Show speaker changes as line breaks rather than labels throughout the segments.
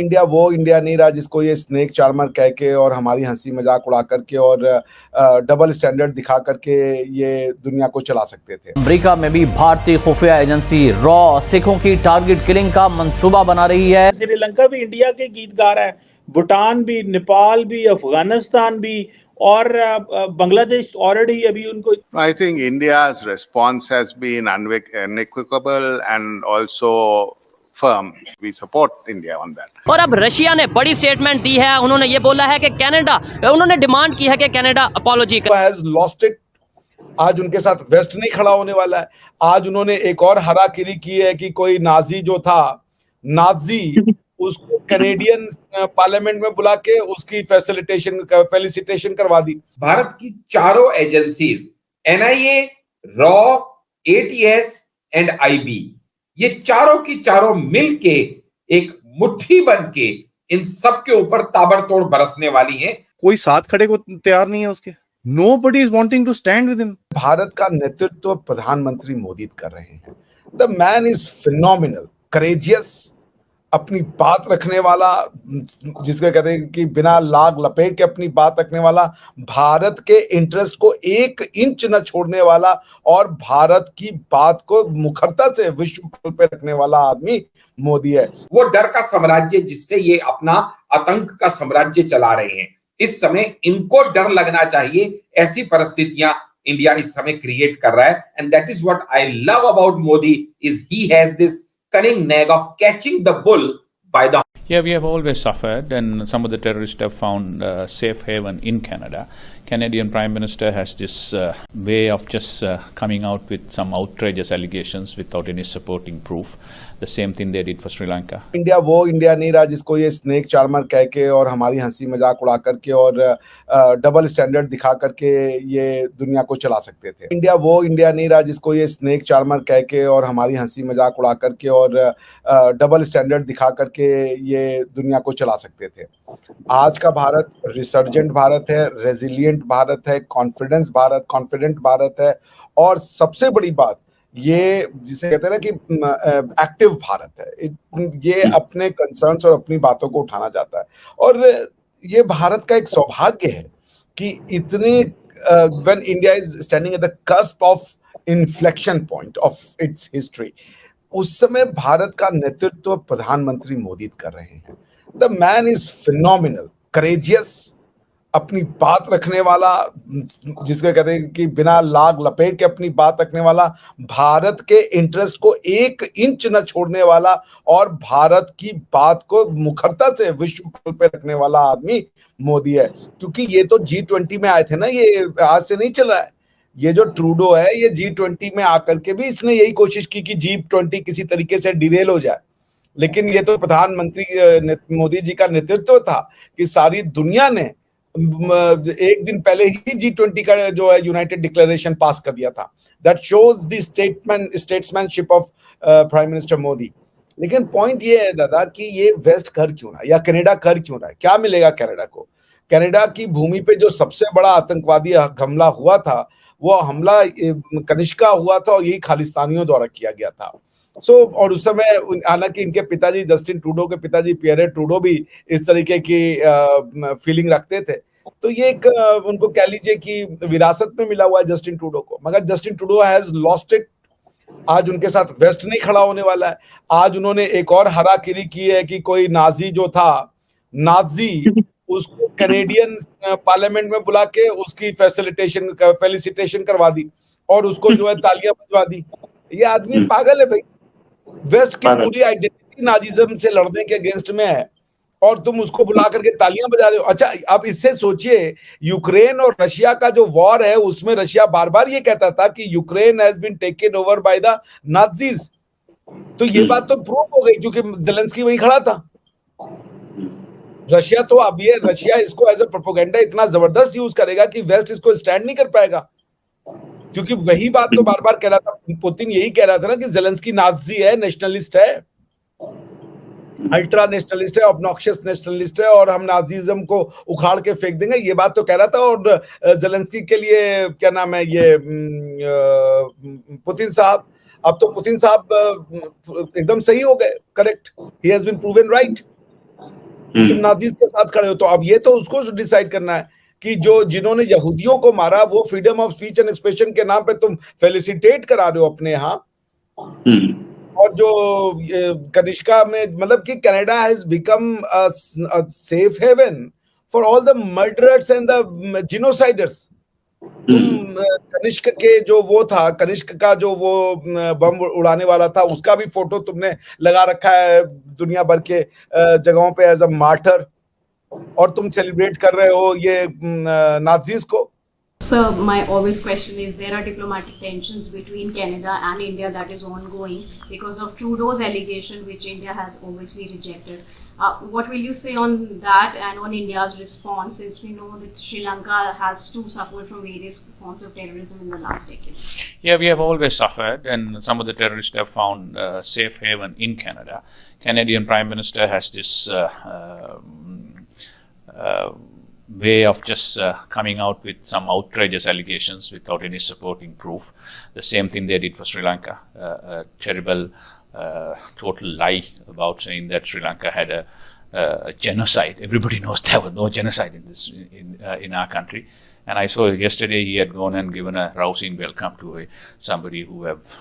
India वो India नहीं रहा जिसको ये स्नेक चार्मर कह के और हमारी हंसी मजाक उड़ा करके और डबल स्टैंडर्ड दिखा करके ये दुनिया को चला सकते थे।
अमेरिका में भी भारतीय खुफिया एजेंसी रॉ सिखों की टारगेट किलिंग का मंसूबा बना रही है।
श्रीलंका भी इंडिया के गीतकार है, भूटान भी, नेपाल भी, अफगानिस्तान भी और बांग्लादेश ऑलरेडी अभी उनको।
I think India's response has been unequivocal and also firm. We support India on that.
और अब रशिया ने बड़ी स्टेटमेंट दी है। उन्होंने ये बोला है कि कनाडा, उन्होंने डिमांड की है कि Canada apology
has lost it. आज उनके साथ वेस्ट नहीं खड़ा होने वाला है। आज उन्होंने एक और हराकिरी की है कि कोई नाजी जो था, नाजी, उसको कैनेडियन पार्लियामेंट में बुला के उसकी फेलिसिटेशन करवा दी।
भारत की चारों agencies NIA, raw, ATS and IB, ये चारों की चारों मिलके एक मुट्ठी बन के इन सब के ऊपर ताबड़तोड़ बरसने वाली हैं।
कोई साथ खड़े को तैयार नहीं है उसके। Nobody is wanting to stand with him.
Bharat का नेतृत्व प्रधानमंत्री मोदी कर रहे हैं। The man is phenomenal, courageous, अपनी बात रखने वाला, जिसको कहते हैं कि बिना लाग लपेट के अपनी बात रखने वाला, भारत के इंटरेस्ट को 1 इंच न छोड़ने वाला और भारत की बात को मुखरता से विश्व पटल पे रखने वाला आदमी मोदी है।
वो डर का साम्राज्य जिससे ये अपना आतंक का साम्राज्य चला रहे हैं, इस समय इनको डर लगना चाहिए। ऐसी परिस्थितियां इंडिया इस समय क्रिएट कर रहा है। And that is what I love about Modi, is he has this cunning nag of catching the bull by the.
Yeah, we have always suffered, and some of the terrorists have found safe haven in Canada. Canadian Prime Minister has this way of just coming out with some outrageous allegations without any supporting proof. The same thing they did for Sri Lanka.
India वो India नहीं रहा जिसको ये snake charmer कह के और हमारी हंसी मजाक उड़ा करके और डबल स्टैंडर्ड दिखा करके ये दुनिया को चला सकते थे। इंडिया वो इंडिया नहीं रहा जिसको ये स्नेक चार्मर कह के और हमारी हंसी मजाक उड़ा करके और डबल स्टैंडर्ड दिखा करके ये दुनिया को चला सकते थे। आज का भारत रिसर्जेंट भारत है, रेजिलिएंट भारत है, कॉन्फिडेंट भारत है और सबसे बड़ी बात ये जिसे कहते हैं ना कि एक्टिव भारत है। ये अपने कंसर्न्स और अपनी बातों को उठाना चाहता है और ये भारत का एक सौभाग्य है कि इतने when India is standing at the cusp of inflection point of its history, उस समय भारत का नेतृत्व प्रधानमंत्री मोदी कर रहे हैं। The man is phenomenal, courageous, अपनी बात रखने वाला, जिसको कहते हैं कि बिना लाग लपेट के अपनी बात रखने वाला, भारत के इंटरेस्ट को 1 इंच न छोड़ने वाला और भारत की बात को मुखरता से विश्व पटल पे रखने वाला आदमी मोदी है। क्योंकि ये तो G20 में आए थे ना, ये आज से नहीं चला है। ये जो ट्रूडो है, ये G20 में आकर के भी इसने यही कोशिश की कि G20 किसी तरीके से डिरेल हो जाए, लेकिन ये तो प्रधानमंत्री मोदी जी का नेतृत्व था कि सारी दुनिया ने एक दिन पहले ही G20 का जो है यूनाइटेड डिक्लेरेशन पास कर दिया था। That shows the statesmanship of prime minister Modi. लेकिन पॉइंट ये है दादा कि ये वेस्ट कर क्यों रहा है या कनाडा कर क्यों रहा है? क्या मिलेगा कनाडा को? कनाडा की भूमि पे जो सबसे बड़ा आतंकवादी हमला हुआ था, वो हमला कनिष्का हुआ था और यही खालिस्तानियों द्वारा किया गया था। और उस समय हालांकि इनके पिताजी जस्टिन ट्रूडो के पिताजी पियरे ट्रूडो भी इस तरीके की फीलिंग रखते थे। तो ये एक उनको कह लीजिए कि विरासत में मिला हुआ है जस्टिन ट्रूडो को, मगर Justin Trudeau has lost it. आज उनके साथ वेस्ट नहीं खड़ा होने वाला है। आज उन्होंने एक और हराकिरी की है कि कोई नाजी जो था, नाजी, उसको कैनेडियन पार्लियामेंट में बुला के उसकी फेलिसिटेशन करवा दी और उसको जो है तालियां बजवा दी। ये आदमी पागल है भाई। वेस्ट की पूरी आइडेंटिटी नाजिज्म से लड़ने के अगेंस्ट में है और तुम उसको बुला करके तालियां बजा रहे हो। अच्छा, अब इससे सोचिए, यूक्रेन और रशिया का जो वॉर है, उसमें रशिया बार बार ये कहता था कि Ukraine has been taken over by the Nazis. तो ये बात तो प्रूव हो गई क्योंकि ज़ेलेंस्की वहीं खड़ा था। रशिया तो अब ये रशिया इसको एज अ प्रोपेगेंडा इतना जबरदस्त यूज करेगा कि वेस्ट इसको स्टैंड नहीं कर पाएगा, क्योंकि वही बात तो बार बार कह रहा था पुतिन, यही कह रहा था ना कि ज़ेलेंस्की नाजी है, नेशनलिस्ट है, अल्ट्रा नेशनलिस्ट है, ऑब्नॉक्शियस नेशनलिस्ट है और हम नाजीज्म को उखाड़ के फेंक देंगे। ये बात तो कह रहा था। और ज़ेलेंस्की के लिए क्या नाम है ये पुतिन साहब, अब तो पुतिन साहब एकदम सही हो गए, correct, he has been proven right. तुम नाजीज के साथ खड़े हो, तो अब ये तो उसको डिसाइड करना है कि जिन्होंने यहूदियों को मारा वो freedom of speech and expression के नाम पे तुम फेलिसिटेट करा रहे हो अपने यहाँ। और जो कनिष्का में मतलब कि Canada has become a safe haven for all the murderers and the genociders. तुम कनिष्क के जो वो था, कनिष्क का जो वो बम उड़ाने वाला था, उसका भी फोटो तुमने लगा रखा है दुनिया भर के जगहों पे एज अ मार्टर, और तुम सेलिब्रेट कर रहे हो ये नाजीज को।
Sir, my always question is, there are diplomatic tensions between Canada and India that is ongoing because of Trudeau's allegation, which India has obviously rejected. What will you say on that and on India's response, since we know that Sri Lanka has too suffered from various forms of terrorism in the last decade?
Yeah, we have always suffered, and some of the terrorists have found safe haven in Canada. Canadian Prime Minister has this way of just coming out with some outrageous allegations without any supporting proof. The same thing they did for Sri Lanka. A terrible, total lie about saying that Sri Lanka had a genocide. Everybody knows there was no genocide in our country. And I saw yesterday he had gone and given a rousing welcome to somebody who have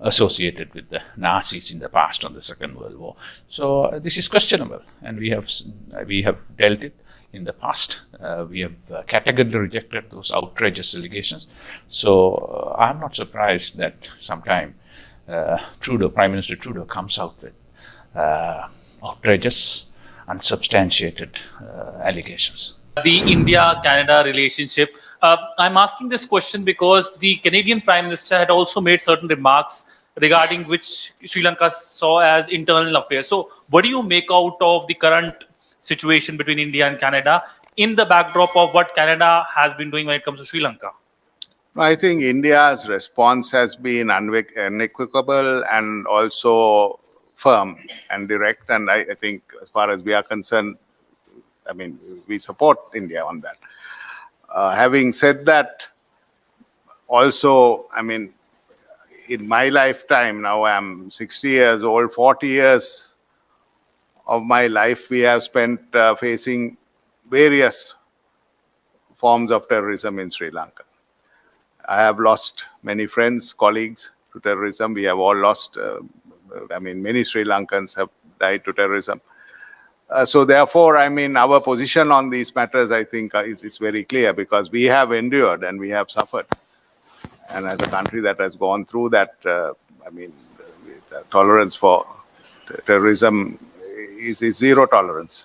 associated with the Nazis in the past on the Second World War. So this is questionable, and we have dealt it in the past. We have categorically rejected those outrageous allegations. So I'm not surprised that sometime Prime Minister Trudeau comes out with outrageous, unsubstantiated allegations.
The India-Canada relationship. I'm asking this question because the Canadian Prime Minister had also made certain remarks regarding which Sri Lanka saw as internal affairs. So what do you make out of the current situation between India and Canada in the backdrop of what Canada has been doing when it comes to Sri Lanka?
I think India's response has been unequivocal and also firm and direct. And I think as far as we are concerned, I mean, we support India on that. Having said that, also, I mean, in my lifetime, now I'm 60 years old, 40 years of my life we have spent facing various forms of terrorism in Sri Lanka. I have lost many friends, colleagues to terrorism. We have all lost, I mean, many Sri Lankans have died to terrorism. So therefore, I mean, our position on these matters, I think, is very clear, because we have endured and we have suffered. And as a country that has gone through that, I mean, tolerance for terrorism is zero tolerance.